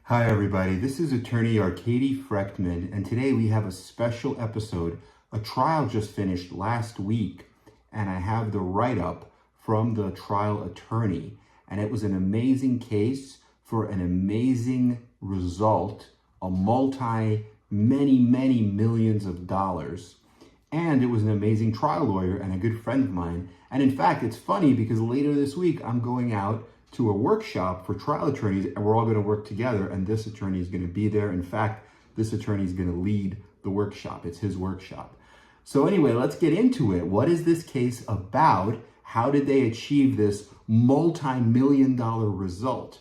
Hi everybody, this is attorney Arkady Frekhtman, and today we have a special episode. A trial just finished last week, and I have the write-up from the trial attorney, and it was an amazing case for an amazing result, a many millions of dollars, and it was an amazing trial lawyer and a good friend of mine. And in fact, it's funny because later this week I'm going out to a workshop for trial attorneys, and we're all going to work together, and this attorney is going to be there. In fact, this attorney is going to lead the workshop. It's his workshop. So anyway, let's get into it. What is this case about? How did they achieve this multi-million-dollar result?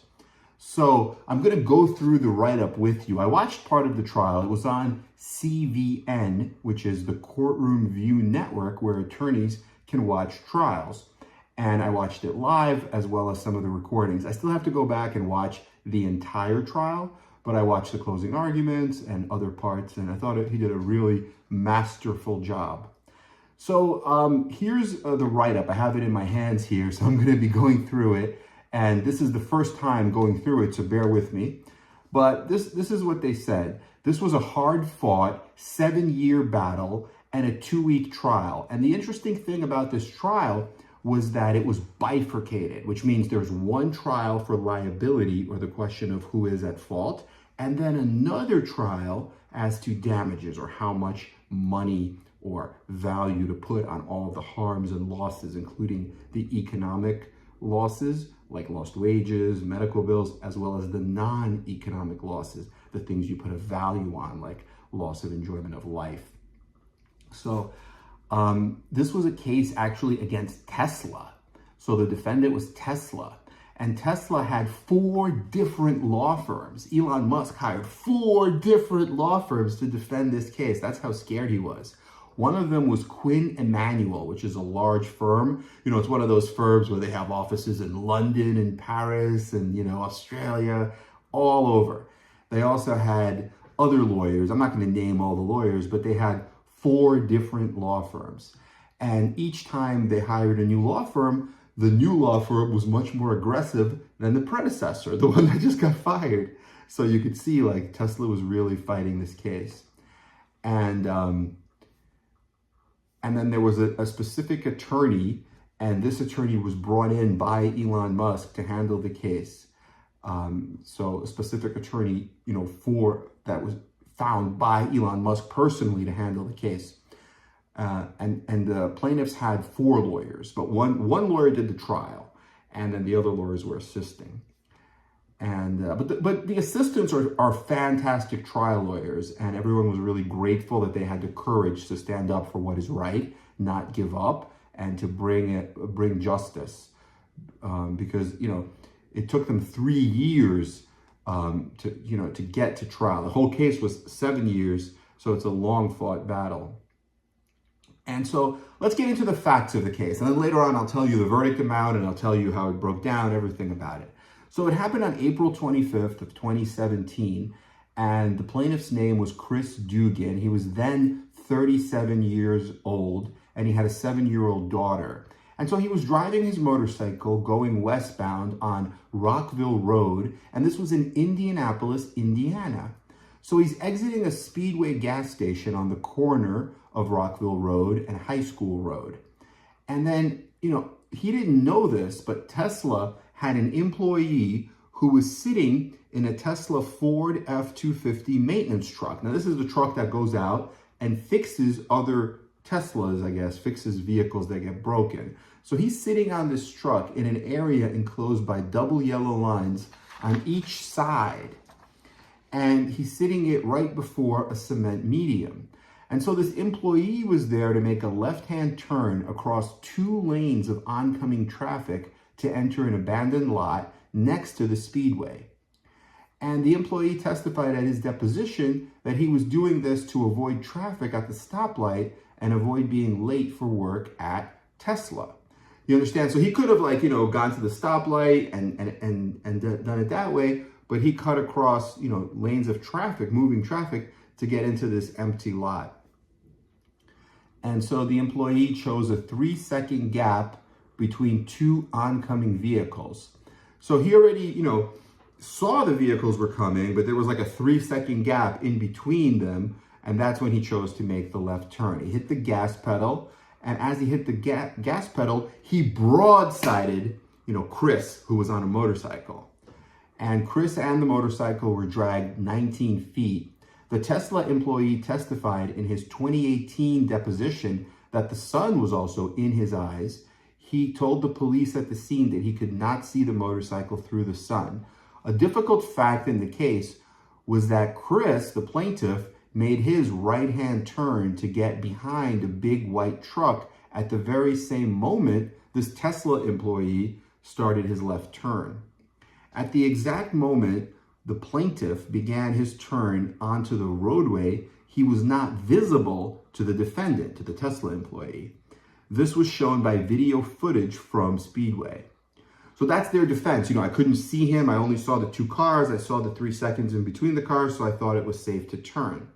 So I'm going to go through the write-up with you. I watched part of the trial. It was on CVN, which is the Courtroom View Network, where attorneys can watch trials. And I watched it live as well as some of the recordings. I still have to go back and watch the entire trial, but I watched the closing arguments and other parts, and I thought he did a really masterful job. So here's the write-up. I have it in my hands here, so I'm going to be going through it. And this is the first time going through it, so bear with me. But this is what they said. This was a hard-fought 7-year battle and a 2-week trial. And the interesting thing about this trial was that it was bifurcated, which means there's one trial for liability, or the question of who is at fault, and then another trial as to damages, or how much money or value to put on all the harms and losses, including the economic losses, like lost wages, medical bills, as well as the non-economic losses, the things you put a value on, like loss of enjoyment of life. So this was a case actually against Tesla. So the defendant was Tesla, and Tesla had 4 different law firms. Elon Musk hired 4 different law firms to defend this case. That's how scared he was. One of them was Quinn Emanuel, which is a large firm. You know, it's one of those firms where they have offices in London and Paris and, Australia, all over. They also had other lawyers. I'm not going to name all the lawyers, but they had 4 different law firms. And each time they hired a new law firm, the new law firm was much more aggressive than the predecessor, the one that just got fired. So you could see, like, Tesla was really fighting this case. And then there was a specific attorney, and this attorney was brought in by Elon Musk to handle the case. So a specific attorney, that was found by Elon Musk personally to handle the case. And the plaintiffs had 4 lawyers, but one lawyer did the trial, and then the other lawyers were assisting. And but the assistants are fantastic trial lawyers, and everyone was really grateful that they had the courage to stand up for what is right, not give up, and to bring justice. Because it took them 3 years to get to trial. The whole case was 7 years, so it's a long fought battle. And so let's get into the facts of the case, and then later on I'll tell you the verdict amount, and I'll tell you how it broke down, everything about it. So it happened on April 25th of 2017, and the plaintiff's name was Chris Dugan. He was then 37 years old, and he had a 7-year-old daughter. And so he was driving his motorcycle going westbound on Rockville Road, and this was in Indianapolis, Indiana. So he's exiting a Speedway gas station on the corner of Rockville Road and High School Road. And then, he didn't know this, but Tesla had an employee who was sitting in a Tesla Ford F-250 maintenance truck. Now, this is the truck that goes out and fixes other Teslas, I guess, fixes vehicles that get broken. So he's sitting on this truck in an area enclosed by double yellow lines on each side. And he's sitting it right before a cement median. And so this employee was there to make a left-hand turn across 2 lanes of oncoming traffic to enter an abandoned lot next to the Speedway. And the employee testified at his deposition that he was doing this to avoid traffic at the stoplight and avoid being late for work at Tesla. You understand? So he could have gone to the stoplight and done it that way, but he cut across, lanes of traffic, moving traffic, to get into this empty lot. And so the employee chose a 3-second gap between 2 oncoming vehicles. So he already, saw the vehicles were coming, but there was like a 3-second gap in between them. And that's when he chose to make the left turn. He hit the gas pedal. And as he hit the gas pedal, he broadsided, Chris, who was on a motorcycle. And Chris and the motorcycle were dragged 19 feet. The Tesla employee testified in his 2018 deposition that the sun was also in his eyes. He told the police at the scene that he could not see the motorcycle through the sun. A difficult fact in the case was that Chris, the plaintiff, made his right-hand turn to get behind a big white truck at the very same moment this Tesla employee started his left turn. At the exact moment the plaintiff began his turn onto the roadway, he was not visible to the defendant, to the Tesla employee. This was shown by video footage from Speedway. So that's their defense. I couldn't see him. I only saw the 2 cars. I saw the 3 seconds in between the cars, so I thought it was safe to turn.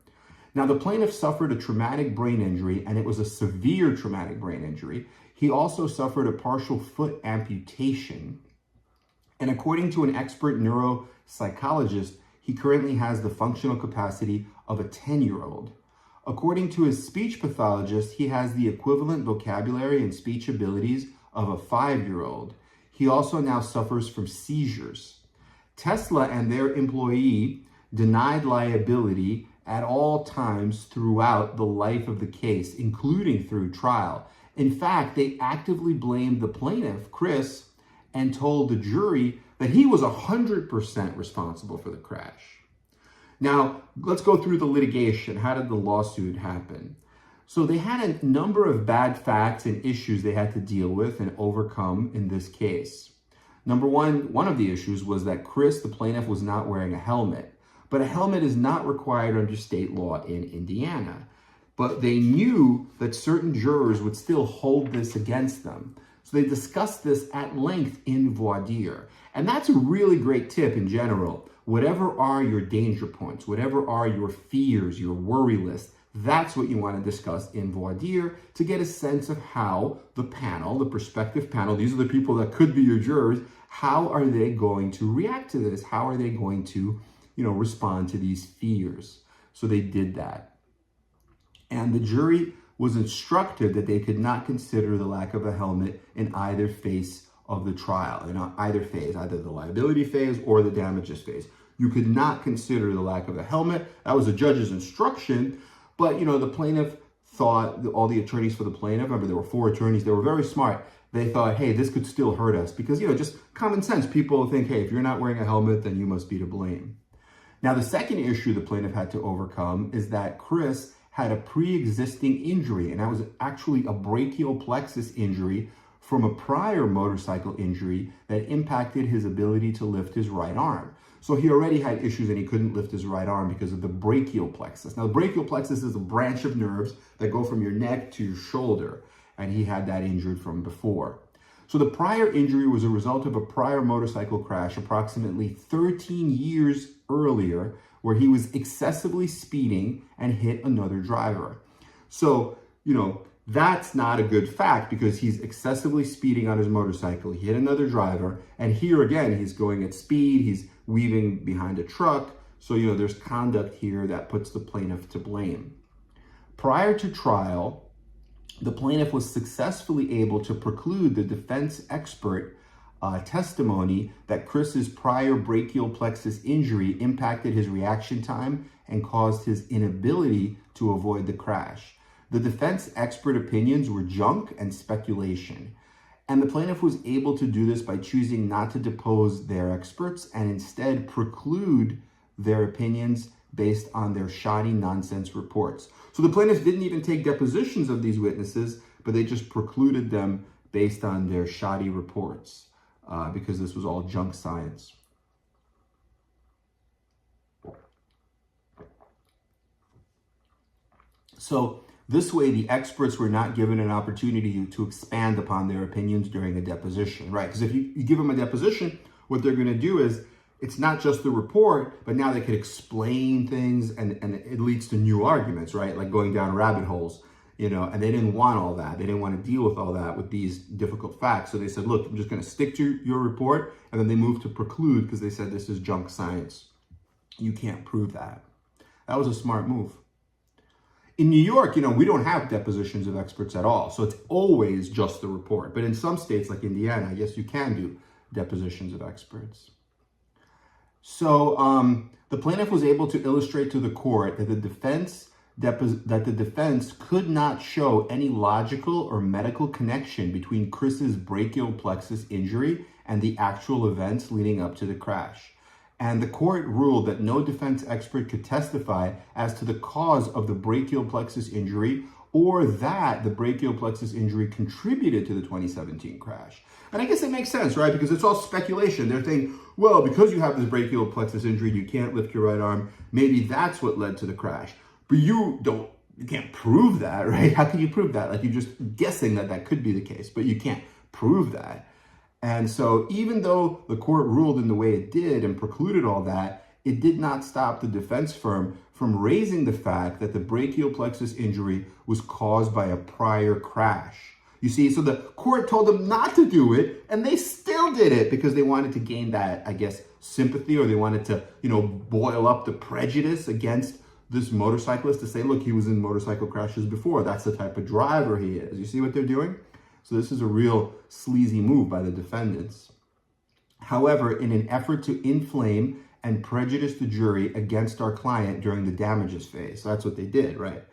Now, the plaintiff suffered a traumatic brain injury, and it was a severe traumatic brain injury. He also suffered a partial foot amputation. And according to an expert neuropsychologist, he currently has the functional capacity of a 10-year-old. According to his speech pathologist, he has the equivalent vocabulary and speech abilities of a 5-year-old. He also now suffers from seizures. Tesla and their employee denied liability at all times throughout the life of the case, including through trial. In fact, they actively blamed the plaintiff, Chris, and told the jury that he was 100% responsible for the crash. Now, let's go through the litigation. How did the lawsuit happen? So they had a number of bad facts and issues they had to deal with and overcome in this case. Number one of the issues was that Chris, the plaintiff, was not wearing a helmet. But a helmet is not required under state law in Indiana. But they knew that certain jurors would still hold this against them. So they discussed this at length in voir dire. And that's a really great tip in general. Whatever are your danger points, whatever are your fears, your worry list, that's what you want to discuss in voir dire to get a sense of how the panel, the prospective panel, these are the people that could be your jurors, how are they going to react to this? How are they going to, respond to these fears? So they did that. And the jury was instructed that they could not consider the lack of a helmet in either phase of the trial, in either phase, either the liability phase or the damages phase. You could not consider the lack of a helmet. That was the judge's instruction. But, the plaintiff thought, all the attorneys for the plaintiff, remember there were 4 attorneys, they were very smart. They thought, hey, this could still hurt us because, just common sense. People think, hey, if you're not wearing a helmet, then you must be to blame. Now, the second issue the plaintiff had to overcome is that Chris had a pre-existing injury, and that was actually a brachial plexus injury from a prior motorcycle injury that impacted his ability to lift his right arm. So he already had issues and he couldn't lift his right arm because of the brachial plexus. Now, the brachial plexus is a branch of nerves that go from your neck to your shoulder, and he had that injured from before. So the prior injury was a result of a prior motorcycle crash approximately 13 years earlier, where he was excessively speeding and hit another driver. So, that's not a good fact because he's excessively speeding on his motorcycle. He hit another driver. And here again, he's going at speed. He's weaving behind a truck. So, there's conduct here that puts the plaintiff to blame. Prior to trial, the plaintiff was successfully able to preclude the defense expert testimony that Chris's prior brachial plexus injury impacted his reaction time and caused his inability to avoid the crash. The defense expert opinions were junk and speculation, and the plaintiff was able to do this by choosing not to depose their experts and instead preclude their opinions based on their shoddy nonsense reports. So the plaintiffs didn't even take depositions of these witnesses, but they just precluded them based on their shoddy reports because this was all junk science. So this way, the experts were not given an opportunity to expand upon their opinions during a deposition, right? Because if you give them a deposition, what they're going to do is, it's not just the report, but now they could explain things and it leads to new arguments, right? Like going down rabbit holes. and they didn't want all that. They didn't want to deal with all that with these difficult facts. So they said, look, I'm just going to stick to your report. And then they moved to preclude because they said this is junk science. You can't prove that. That was a smart move. In New York, we don't have depositions of experts at all. So it's always just the report. But in some states like Indiana, I guess you can do depositions of experts. So the plaintiff was able to illustrate to the court that the defense could not show any logical or medical connection between Chris's brachial plexus injury and the actual events leading up to the crash. And the court ruled that no defense expert could testify as to the cause of the brachial plexus injury or that the brachial plexus injury contributed to the 2017 crash. And I guess it makes sense, right? Because it's all speculation. They're saying, well, because you have this brachial plexus injury, you can't lift your right arm. Maybe that's what led to the crash. But you can't prove that, right? How can you prove that? Like, you're just guessing that that could be the case, but you can't prove that. And so even though the court ruled in the way it did and precluded all that, it did not stop the defense firm from raising the fact that the brachial plexus injury was caused by a prior crash. You see, so the court told them not to do it, and they still did it because they wanted to gain that, I guess, sympathy, or they wanted to, boil up the prejudice against this motorcyclist to say, look, he was in motorcycle crashes before. That's the type of driver he is. You see what they're doing? So this is a real sleazy move by the defendants. However, in an effort to inflame and prejudice the jury against our client during the damages phase, so that's what they did, right?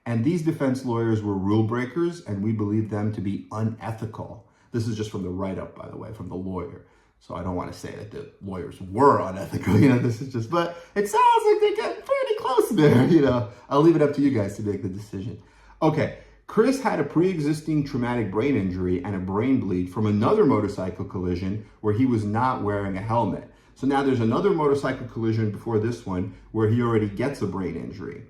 And these defense lawyers were rule breakers, and we believe them to be unethical. This is just from the write-up, by the way, from the lawyer. So I don't want to say that the lawyers were unethical, this is just, but it sounds like they got pretty close there, I'll leave it up to you guys to make the decision. Okay, Chris had a pre-existing traumatic brain injury and a brain bleed from another motorcycle collision where he was not wearing a helmet. So now there's another motorcycle collision before this one where he already gets a brain injury.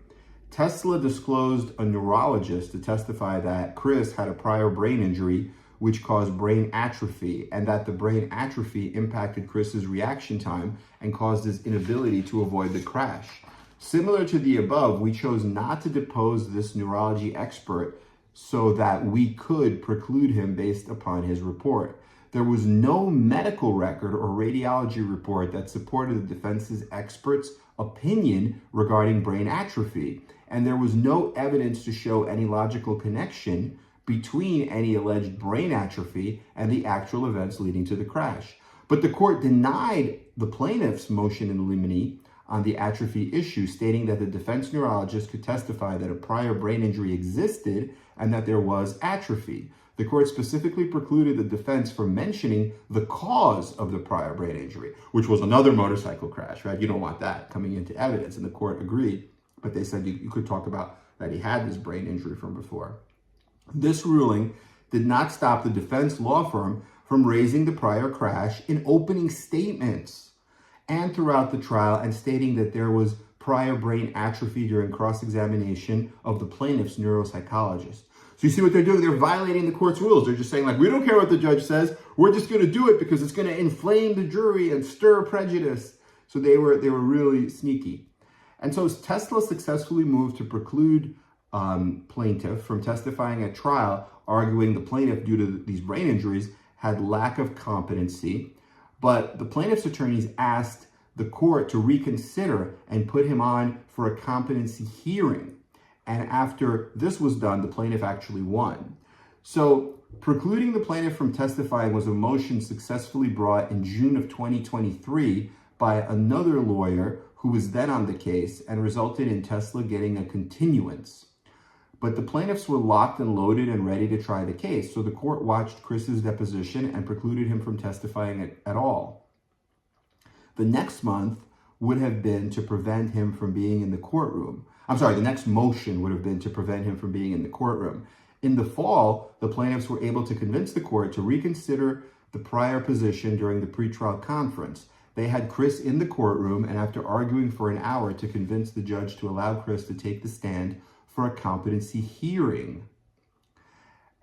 Tesla disclosed a neurologist to testify that Chris had a prior brain injury which caused brain atrophy, and that the brain atrophy impacted Chris's reaction time and caused his inability to avoid the crash. Similar to the above, we chose not to depose this neurology expert so that we could preclude him based upon his report. There was no medical record or radiology report that supported the defense's expert's opinion regarding brain atrophy, and there was no evidence to show any logical connection between any alleged brain atrophy and the actual events leading to the crash. But the court denied the plaintiff's motion in limine on the atrophy issue, stating that the defense neurologist could testify that a prior brain injury existed and that there was atrophy. The court specifically precluded the defense from mentioning the cause of the prior brain injury, which was another motorcycle crash, right? You don't want that coming into evidence, and the court agreed. But they said you could talk about that he had this brain injury from before. This ruling did not stop the defense law firm from raising the prior crash in opening statements and throughout the trial, and stating that there was prior brain atrophy during cross-examination of the plaintiff's neuropsychologist. So you see what they're doing? They're violating the court's rules. They're just saying, like, we don't care what the judge says. We're just going to do it because it's going to inflame the jury and stir prejudice. So they were really sneaky. And so Tesla successfully moved to preclude plaintiff from testifying at trial, arguing the plaintiff, due to these brain injuries, had lack of competency. But the plaintiff's attorneys asked the court to reconsider and put him on for a competency hearing. And after this was done, the plaintiff actually won. So precluding the plaintiff from testifying was a motion successfully brought in June of 2023 by another lawyer who was then on the case, and resulted in Tesla getting a continuance. But the plaintiffs were locked and loaded and ready to try the case. So the court watched Chris's deposition and precluded him from testifying at all. The next month would have been to prevent him from being in the courtroom. The next motion would have been to prevent him from being in the courtroom. In the fall, the plaintiffs were able to convince the court to reconsider the prior position during the pretrial conference. They had Chris in the courtroom, and after arguing for an hour, to convince the judge to allow Chris to take the stand for a competency hearing.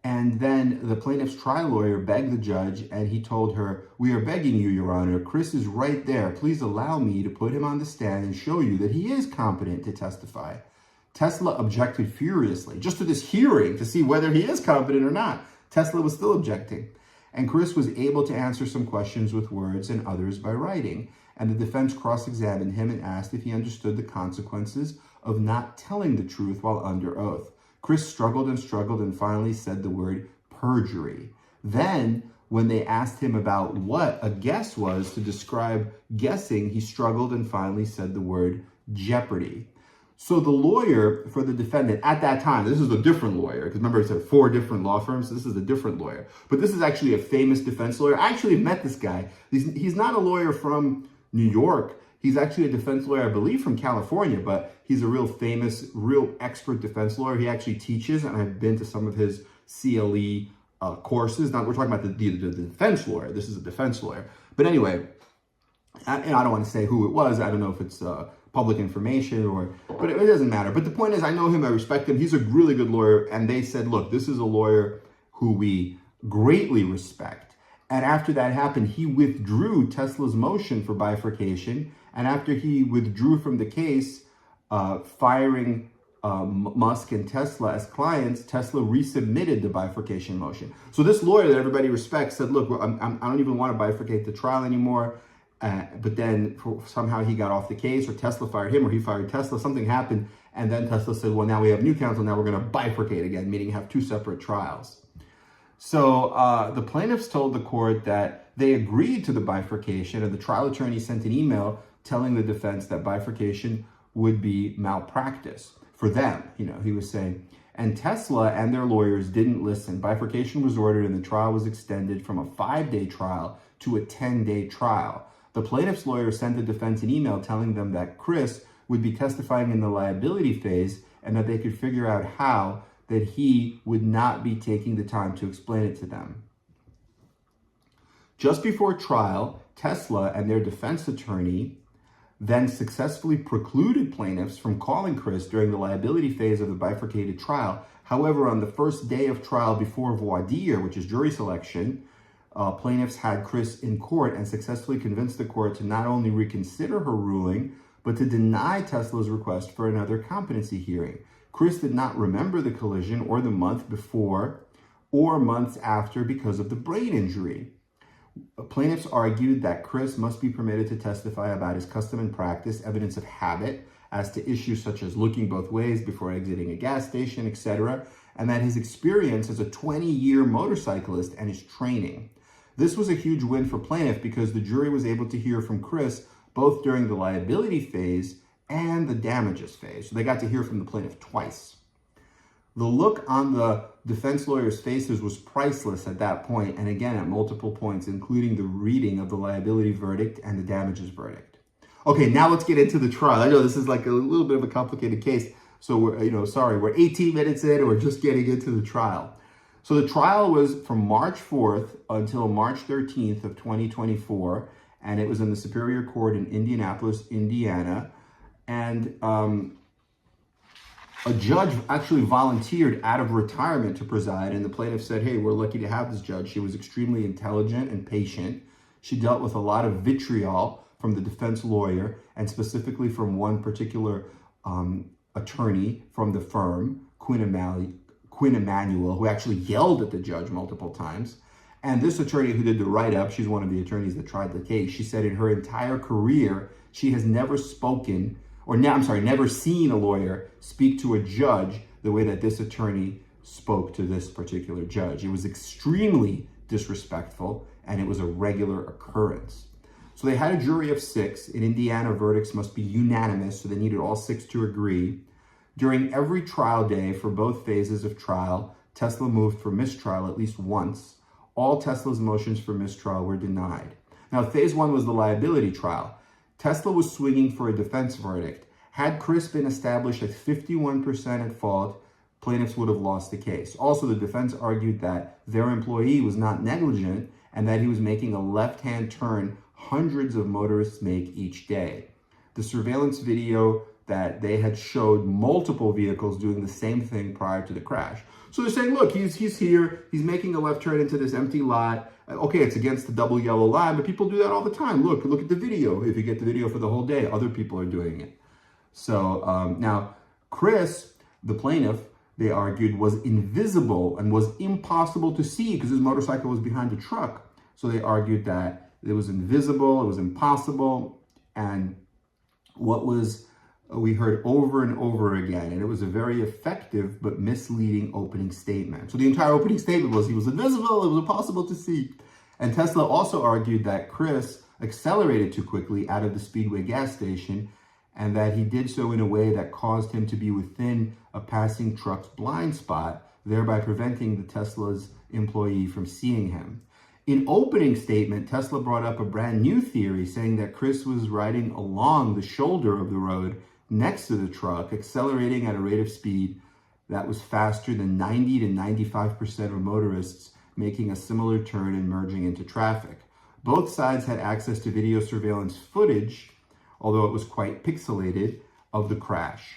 And then the plaintiff's trial lawyer begged the judge, and he told her, "We are begging you, Your Honor. Chris is right there. Please allow me to put him on the stand and show you that he is competent to testify." Tesla objected furiously, just to this hearing to see whether he is competent or not. Tesla was still objecting. And Chris was able to answer some questions with words and others by writing. And the defense cross-examined him and asked if he understood the consequences of not telling the truth while under oath. Chris struggled and finally said the word perjury. Then, when they asked him about what a guess was to describe guessing, he struggled and finally said the word jeopardy. So the lawyer for the defendant at that time, this is a different lawyer, because remember I said 4 different law firms, so this is a different lawyer. But this is actually a famous defense lawyer. I actually met this guy. He's not a lawyer from New York. He's actually a defense lawyer, I believe, from California, but he's a real famous, real expert defense lawyer. He actually teaches, and I've been to some of his CLE courses. Now, we're talking about the defense lawyer. This is a defense lawyer. But anyway, and I don't want to say who it was. I don't know if it's public information but it doesn't matter. But the point is, I know him, I respect him. He's a really good lawyer. And they said, look, this is a lawyer who we greatly respect. And after that happened, he withdrew Tesla's motion for bifurcation. And after he withdrew from the case, firing Musk and Tesla as clients, Tesla resubmitted the bifurcation motion. So this lawyer that everybody respects said, look, I don't even want to bifurcate the trial anymore. But then somehow he got off the case, or Tesla fired him, or he fired Tesla. Something happened. And then Tesla said, well, now we have new counsel. Now we're going to bifurcate again, meaning have 2 separate trials. So the plaintiffs told the court that they agreed to the bifurcation, and the trial attorney sent an email telling the defense that bifurcation would be malpractice for them. He was saying, and Tesla and their lawyers didn't listen. Bifurcation was ordered and the trial was extended from a 5-day trial to a 10-day trial. The plaintiff's lawyer sent the defense an email telling them that Chris would be testifying in the liability phase and that they could figure out how that he would not be taking the time to explain it to them. Just before trial, Tesla and their defense attorney then successfully precluded plaintiffs from calling Chris during the liability phase of the bifurcated trial. However, on the first day of trial before voir dire, which is jury selection, plaintiffs had Chris in court and successfully convinced the court to not only reconsider her ruling, but to deny Tesla's request for another competency hearing. Chris did not remember the collision or the month before or months after because of the brain injury. Plaintiffs argued that Chris must be permitted to testify about his custom and practice, evidence of habit, as to issues such as looking both ways before exiting a gas station, etc., and that his experience as a 20-year motorcyclist and his training. This was a huge win for plaintiff because the jury was able to hear from Chris both during the liability phase and the damages phase. So they got to hear from the plaintiff twice. The look on the defense lawyers' faces was priceless at that point, and again at multiple points, including the reading of the liability verdict and the damages verdict. Okay, now let's get into the trial. I know this is like a little bit of a complicated case, so we're 18 minutes in and we're just getting into the trial. So the trial was from March 4th until March 13th of 2024, and it was in the Superior Court in Indianapolis, Indiana. And a judge actually volunteered out of retirement to preside, and the plaintiff said, hey, we're lucky to have this judge. She was extremely intelligent and patient. She dealt with a lot of vitriol from the defense lawyer, and specifically from one particular attorney from the firm, Quinn Emanuel, who actually yelled at the judge multiple times. And this attorney who did the write-up, she's one of the attorneys that tried the case, she said in her entire career, she has never never seen a lawyer speak to a judge the way that this attorney spoke to this particular judge. It was extremely disrespectful, and it was a regular occurrence. So they had a jury of 6. In Indiana, verdicts must be unanimous, so they needed all 6 to agree. During every trial day for both phases of trial, Tesla moved for mistrial at least once. All Tesla's motions for mistrial were denied. Now, phase 1 was the liability trial. Tesla was swinging for a defense verdict. Had Chris been established at 51% at fault, plaintiffs would have lost the case. Also, the defense argued that their employee was not negligent and that he was making a left-hand turn hundreds of motorists make each day. The surveillance video that they had showed multiple vehicles doing the same thing prior to the crash. So they're saying, look, he's here, he's making a left turn into this empty lot. Okay, it's against the double yellow line, but people do that all the time. Look at the video. If you get the video for the whole day, other people are doing it. So now, Chris, the plaintiff, they argued, was invisible and was impossible to see because his motorcycle was behind the truck. So they argued that it was invisible, it was impossible, and what was we heard over and over again, and it was a very effective but misleading opening statement. So the entire opening statement was he was invisible, it was impossible to see. And Tesla also argued that Chris accelerated too quickly out of the Speedway gas station and that he did so in a way that caused him to be within a passing truck's blind spot, thereby preventing the Tesla's employee from seeing him. In opening statement, Tesla brought up a brand new theory saying that Chris was riding along the shoulder of the road next to the truck, accelerating at a rate of speed that was faster than 90 to 95% of motorists making a similar turn and merging into traffic. Both sides had access to video surveillance footage, although it was quite pixelated, of the crash.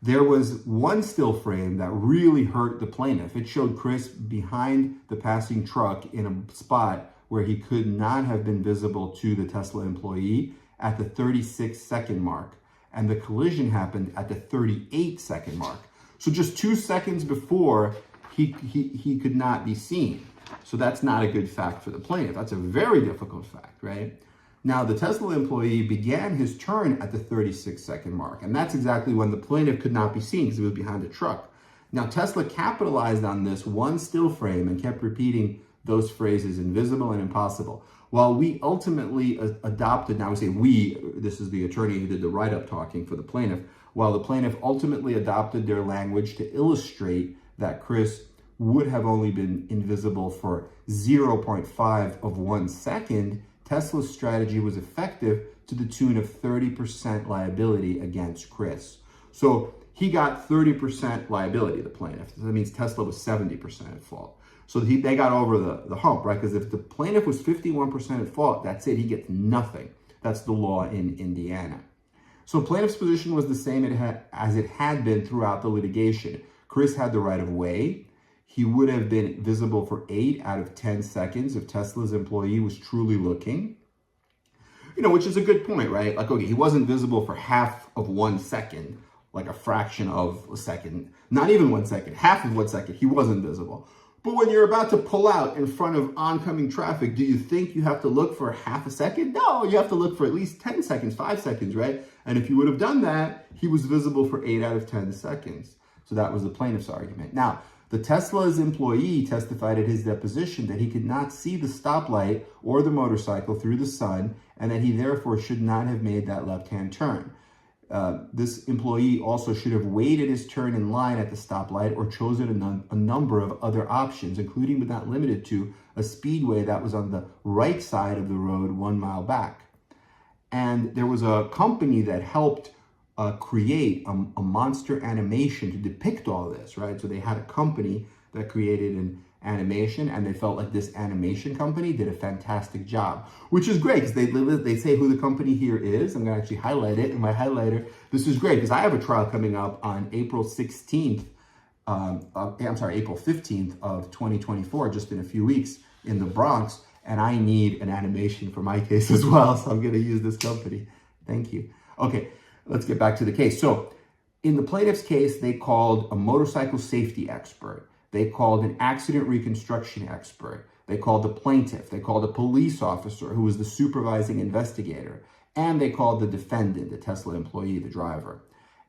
There was one still frame that really hurt the plaintiff. It showed Chris behind the passing truck in a spot where he could not have been visible to the Tesla employee at the 36-second mark. And the collision happened at the 38-second mark. So just 2 seconds before, he could not be seen. So that's not a good fact for the plaintiff. That's a very difficult fact, right? Now, the Tesla employee began his turn at the 36-second mark, and that's exactly when the plaintiff could not be seen because he was behind the truck. Now, Tesla capitalized on this one still frame and kept repeating those phrases, invisible and impossible. While we ultimately adopted, now we say we, this is the attorney who did the write-up talking for the plaintiff, while the plaintiff ultimately adopted their language to illustrate that Chris would have only been invisible for 0.5 of 1 second, Tesla's strategy was effective to the tune of 30% liability against Chris. So he got 30% liability, the plaintiff. That means Tesla was 70% at fault. So they got over the hump, right? Because if the plaintiff was 51% at fault, that's it. He gets nothing. That's the law in Indiana. So plaintiff's position was the same as it had been throughout the litigation. Chris had the right of way. He would have been visible for 8 out of 10 seconds if Tesla's employee was truly looking. You know, which is a good point, right? Like, okay, he wasn't visible for half of 1 second, like a fraction of a second. Not even 1 second, half of 1 second, he wasn't visible. But when you're about to pull out in front of oncoming traffic, do you think you have to look for half a second? No, you have to look for at least 10 seconds, 5 seconds, right? And if you would have done that, he was visible for 8 out of 10 seconds. So that was the plaintiff's argument. Now, the Tesla's employee testified at his deposition that he could not see the stoplight or the motorcycle through the sun, and that he therefore should not have made that left-hand turn. This employee also should have waited his turn in line at the stoplight or chosen a number of other options, including but not limited to a speedway that was on the right side of the road 1 mile back. And there was a company that helped create a monster animation to depict all this, right? So they had a company that created an animation, and they felt like this animation company did a fantastic job, which is great because they say who the company here is. I'm going to actually highlight it in my highlighter. This is great because I have a trial coming up on April 15th of 2024, just in a few weeks in the Bronx, and I need an animation for my case as well, so I'm going to use this company. Thank you. Okay, let's get back to the case. So in the plaintiff's case, they called a motorcycle safety expert. They called an accident reconstruction expert. They called the plaintiff. They called a police officer who was the supervising investigator. And they called the defendant, the Tesla employee, the driver.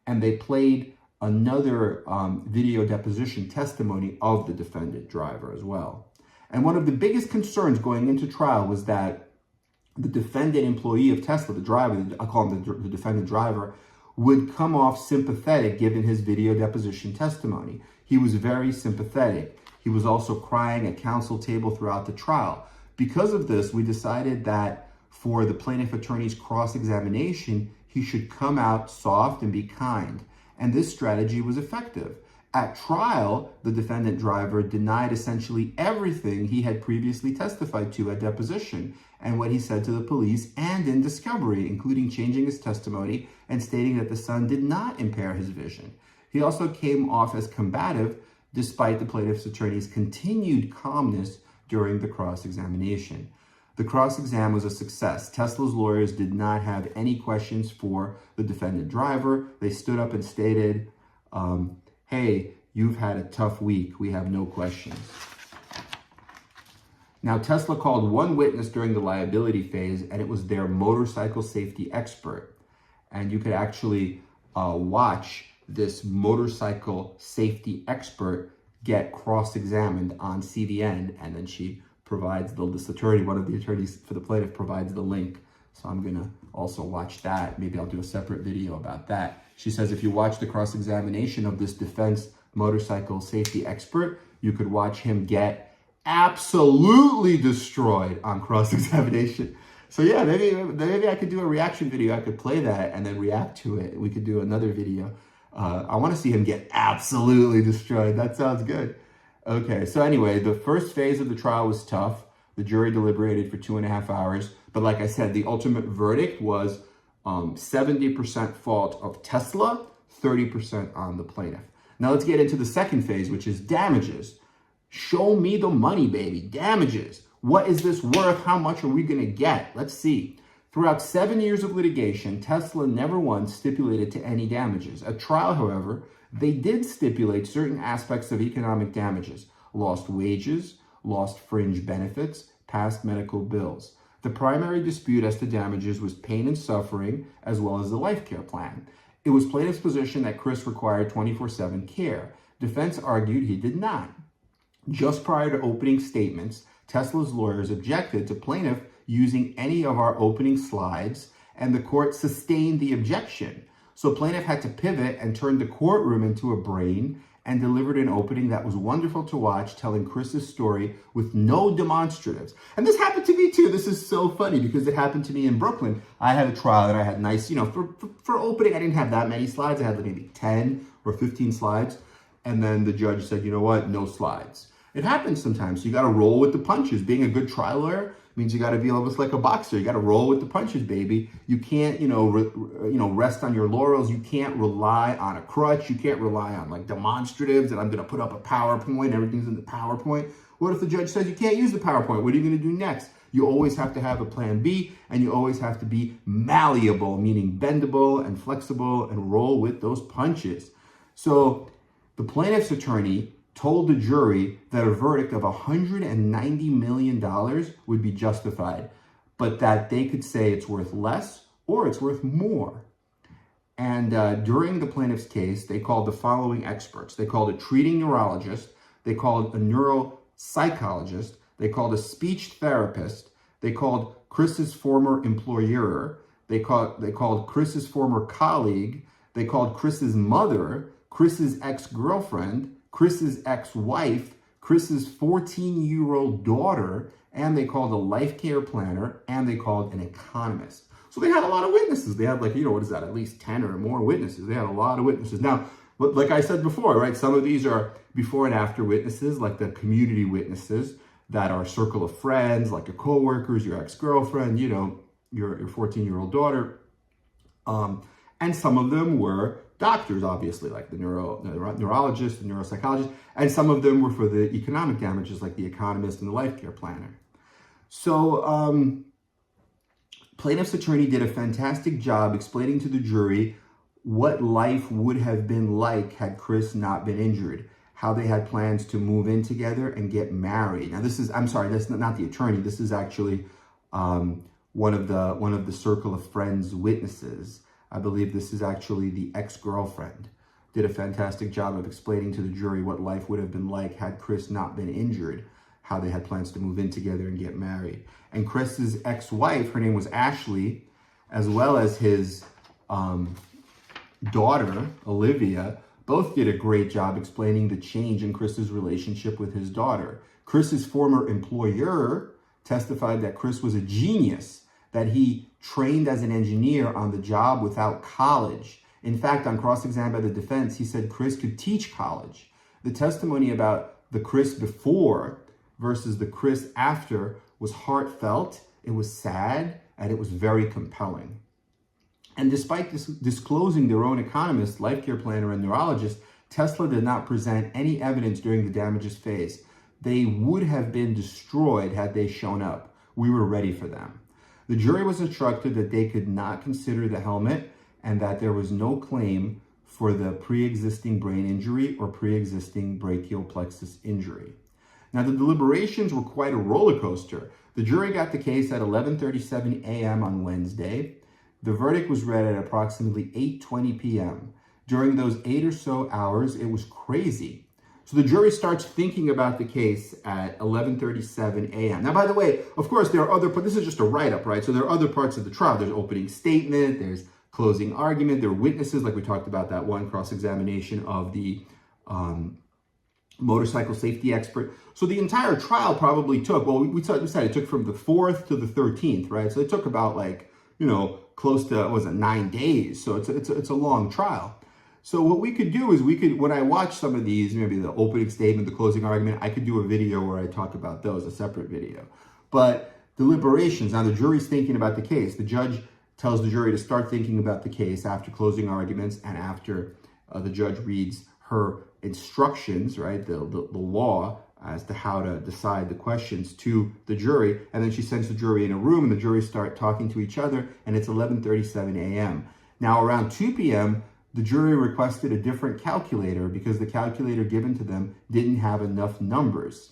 And they played another video deposition testimony of the defendant driver as well. And one of the biggest concerns going into trial was that the defendant employee of Tesla, the driver, I call him the defendant driver, would come off sympathetic given his video deposition testimony. He was very sympathetic. He was also crying at counsel table throughout the trial. Because of this, we decided that for the plaintiff attorney's cross-examination, he should come out soft and be kind. And this strategy was effective. At trial, the defendant driver denied essentially everything he had previously testified to at deposition and what he said to the police and in discovery, including changing his testimony and stating that the sun did not impair his vision. He also came off as combative despite the plaintiff's attorney's continued calmness during the cross-examination. The cross-exam was a success. Tesla's lawyers did not have any questions for the defendant driver. They stood up and stated, hey, you've had a tough week. We have no questions. Now, Tesla called one witness during the liability phase, and it was their motorcycle safety expert. And you could actually watch this motorcycle safety expert get cross-examined on CDN, and then she provides this attorney, one of the attorneys for the plaintiff, provides the link. So I'm gonna also watch that. Maybe I'll do a separate video about that. She says if you watch the cross-examination of this defense motorcycle safety expert, you could watch him get absolutely destroyed on cross-examination. So yeah, maybe I could do a reaction video. I could play that and then react to it. We could do another video. I want to see him get absolutely destroyed. That sounds good. Okay, so anyway, the first phase of the trial was tough. The jury deliberated for 2.5 hours. But like I said, the ultimate verdict was 70% fault of Tesla, 30% on the plaintiff. Now let's get into the second phase, which is damages. Show me the money, baby. Damages. What is this worth? How much are we going to get? Let's see. Throughout 7 years of litigation, Tesla never once stipulated to any damages. At trial, however, they did stipulate certain aspects of economic damages: lost wages, lost fringe benefits, past medical bills. The primary dispute as to damages was pain and suffering, as well as the life care plan. It was plaintiff's position that Chris required 24/7 care. Defense argued he did not. Just prior to opening statements, Tesla's lawyers objected to plaintiff using any of our opening slides, and the court sustained the objection. So plaintiff had to pivot and turn the courtroom into a brain and delivered an opening that was wonderful to watch, telling Chris's story with no demonstratives. And this happened to me too. This is so funny because it happened to me in Brooklyn. I had a trial and I had nice, for opening, I didn't have that many slides. I had maybe 10 or 15 slides. And then the judge said, you know what, no slides. It happens sometimes. You got to roll with the punches. Being a good trial lawyer means you got to be almost like a boxer. You got to roll with the punches, baby. You can't, rest on your laurels. You can't rely on a crutch. You can't rely on like demonstratives and I'm going to put up a PowerPoint. Everything's in the PowerPoint. What if the judge says you can't use the PowerPoint? What are you going to do next? You always have to have a plan B, and you always have to be malleable, meaning bendable and flexible, and roll with those punches. So the plaintiff's attorney told the jury that a verdict of $190 million would be justified, but that they could say it's worth less or it's worth more. And during the plaintiff's case, they called the following experts. They called a treating neurologist, they called a neuropsychologist, they called a speech therapist, they called Chris's former employer, they called Chris's former colleague, they called Chris's mother, Chris's ex-girlfriend, Chris's ex-wife, Chris's 14-year-old daughter, and they called a life care planner, and they called an economist. So they had a lot of witnesses. They had at least 10 or more witnesses. They had a lot of witnesses. Now, like I said before, right, some of these are before and after witnesses, like the community witnesses that are circle of friends, like your coworkers, your ex-girlfriend, your 14-year-old daughter. And some of them were doctors, obviously, like the neurologist, the neuropsychologist, and some of them were for the economic damages, like the economist and the life care planner. So plaintiff's attorney did a fantastic job explaining to the jury what life would have been like had Chris not been injured, how they had plans to move in together and get married. Now that's not the attorney. This is actually one of the circle of friends witnesses. I believe this is actually the ex-girlfriend. Did a fantastic job of explaining to the jury what life would have been like had Chris not been injured, how they had plans to move in together and get married. And Chris's ex-wife, her name was Ashley, as well as his daughter, Olivia, both did a great job explaining the change in Chris's relationship with his daughter. Chris's former employer testified that Chris was a genius, that he trained as an engineer on the job without college. In fact, on cross-exam by the defense, he said Chris could teach college. The testimony about the Chris before versus the Chris after was heartfelt, it was sad, and it was very compelling. And despite disclosing their own economist, life care planner, and neurologist, Tesla did not present any evidence during the damages phase. They would have been destroyed had they shown up. We were ready for them. The jury was instructed that they could not consider the helmet and that there was no claim for the pre-existing brain injury or pre-existing brachial plexus injury. Now, the deliberations were quite a roller coaster. The jury got the case at 11:37 a.m. on Wednesday. The verdict was read at approximately 8:20 p.m. During those 8 or so hours, it was crazy. So the jury starts thinking about the case at 11:37 a.m. Now, by the way, of course, there are other, but this is just a write-up, right? So there are other parts of the trial. There's opening statement, there's closing argument, there are witnesses, like we talked about that one cross-examination of the motorcycle safety expert. So the entire trial probably took, well, we said it took from the 4th to the 13th, right? So it took about close to, 9 days. So it's a long trial. So what we could do is when I watch some of these, maybe the opening statement, the closing argument, I could do a video where I talk about those, a separate video. But deliberations, now the jury's thinking about the case. The judge tells the jury to start thinking about the case after closing arguments and after the judge reads her instructions, right, the law as to how to decide the questions to the jury. And then she sends the jury in a room and the jury start talking to each other, and it's 11:37 a.m. Now around 2 p.m., the jury requested a different calculator because the calculator given to them didn't have enough numbers.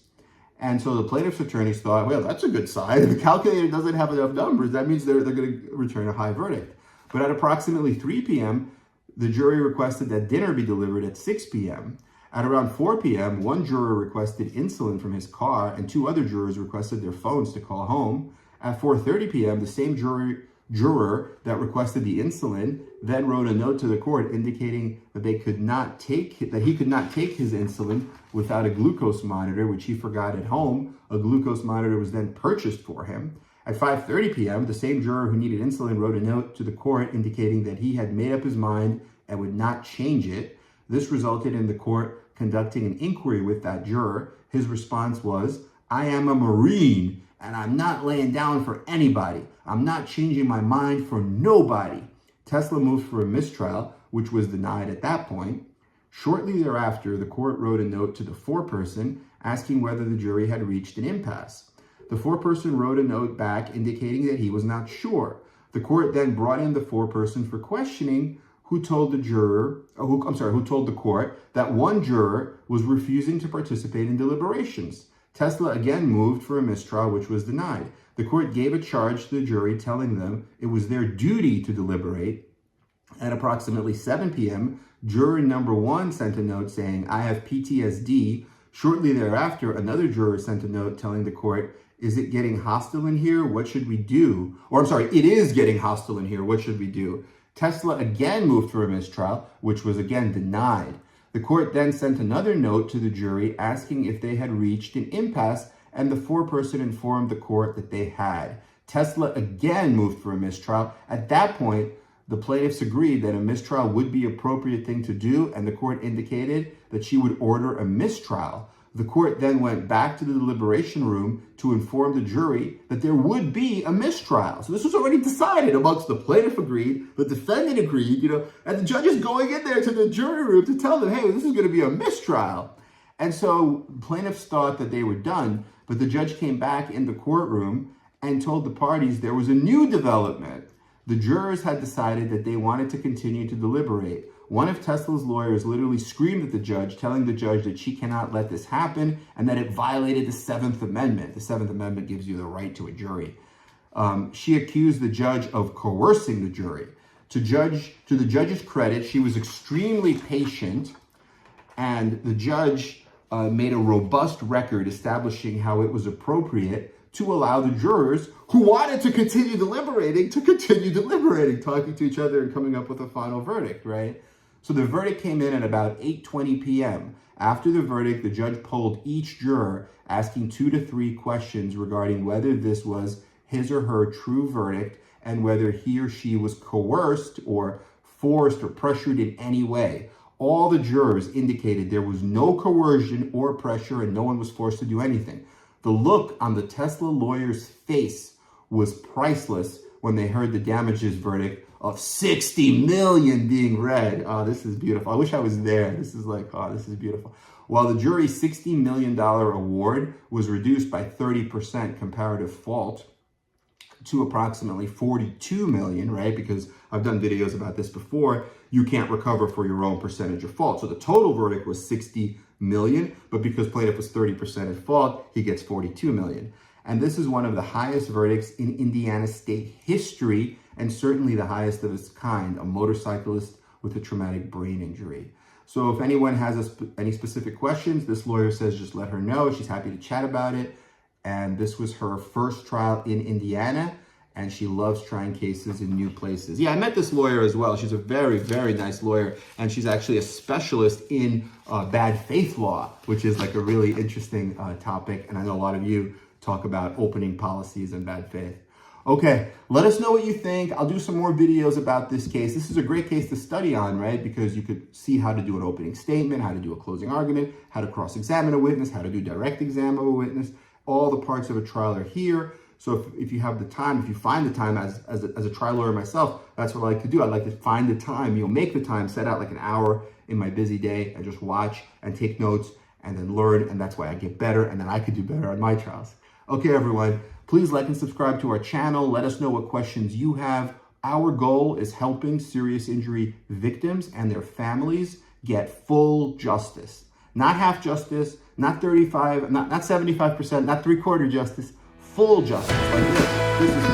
And so the plaintiff's attorneys thought, well, that's a good sign. If the calculator doesn't have enough numbers, that means they're going to return a high verdict. But at approximately 3 p.m., the jury requested that dinner be delivered at 6 p.m. At around 4 p.m., one juror requested insulin from his car and 2 other jurors requested their phones to call home. At 4:30 p.m., the same juror that requested the insulin then wrote a note to the court indicating that he could not take his insulin without a glucose monitor, which he forgot at home. A glucose monitor was then purchased for him. At 5:30 p.m., the same juror who needed insulin wrote a note to the court indicating that he had made up his mind and would not change it. This resulted in the court conducting an inquiry with that juror. His response was, "I am a Marine and I'm not laying down for anybody. I'm not changing my mind for nobody." Tesla moved for a mistrial, which was denied at that point. Shortly thereafter, the court wrote a note to the foreperson asking whether the jury had reached an impasse. The foreperson wrote a note back indicating that he was not sure. The court then brought in the foreperson for questioning, who told the court that one juror was refusing to participate in deliberations. Tesla again moved for a mistrial, which was denied. The court gave a charge to the jury telling them it was their duty to deliberate. At approximately 7 p.m., juror number 1 sent a note saying, "I have PTSD." Shortly thereafter, another juror sent a note telling the court, "Is it getting hostile in here? What should we do?" It is getting hostile in here. What should we do? Tesla again moved for a mistrial, which was again denied. The court then sent another note to the jury asking if they had reached an impasse, and the foreperson informed the court that they had. Tesla again moved for a mistrial. At that point, the plaintiffs agreed that a mistrial would be an appropriate thing to do, and the court indicated that she would order a mistrial. The court then went back to the deliberation room to inform the jury that there would be a mistrial. So this was already decided amongst the plaintiff agreed, the defendant agreed, and the judge is going in there to the jury room to tell them, hey, this is going to be a mistrial. And so plaintiffs thought that they were done, but the judge came back in the courtroom and told the parties there was a new development. The jurors had decided that they wanted to continue to deliberate. One of Tesla's lawyers literally screamed at the judge, telling the judge that she cannot let this happen and that it violated the 7th Amendment. The 7th Amendment gives you the right to a jury. She accused the judge of coercing the jury. To the judge's credit, she was extremely patient, and the judge made a robust record establishing how it was appropriate to allow the jurors who wanted to continue deliberating, talking to each other and coming up with a final verdict, right? So the verdict came in at about 8:20 p.m. After the verdict, the judge polled each juror, asking 2 to 3 questions regarding whether this was his or her true verdict and whether he or she was coerced or forced or pressured in any way. All the jurors indicated there was no coercion or pressure and no one was forced to do anything. The look on the Tesla lawyer's face was priceless when they heard the damages verdict of $60 million being read. Oh, this is beautiful. I wish I was there. This is beautiful. While the jury's $60 million award was reduced by 30% comparative fault to approximately $42 million, right? Because I've done videos about this before. you can't recover for your own percentage of fault. So the total verdict was 60 million, but because plaintiff was 30% at fault, he gets 42 million. And this is one of the highest verdicts in Indiana state history, and certainly the highest of its kind, a motorcyclist with a traumatic brain injury. So if anyone has any specific questions, this lawyer says just let her know. She's happy to chat about it. And this was her first trial in Indiana, and she loves trying cases in new places. Yeah, I met this lawyer as well. She's a very, very nice lawyer, and she's actually a specialist in bad faith law, which is like a really interesting topic. And I know a lot of you talk about opening policies and bad faith. Okay, let us know what you think. I'll do some more videos about this case. This is a great case to study on, right? Because you could see how to do an opening statement, how to do a closing argument, how to cross-examine a witness, how to do direct exam of a witness. All the parts of a trial are here. So if you have the time, if you find the time as a trial lawyer myself, that's what I like to do. I like to find the time, make the time, set out like an hour in my busy day and just watch and take notes and then learn. And that's why I get better, and then I could do better on my trials. Okay, everyone, please like and subscribe to our channel. Let us know what questions you have. Our goal is helping serious injury victims and their families get full justice. Not half justice, not 35, not 75%, not three-quarter justice, full justice like this. This is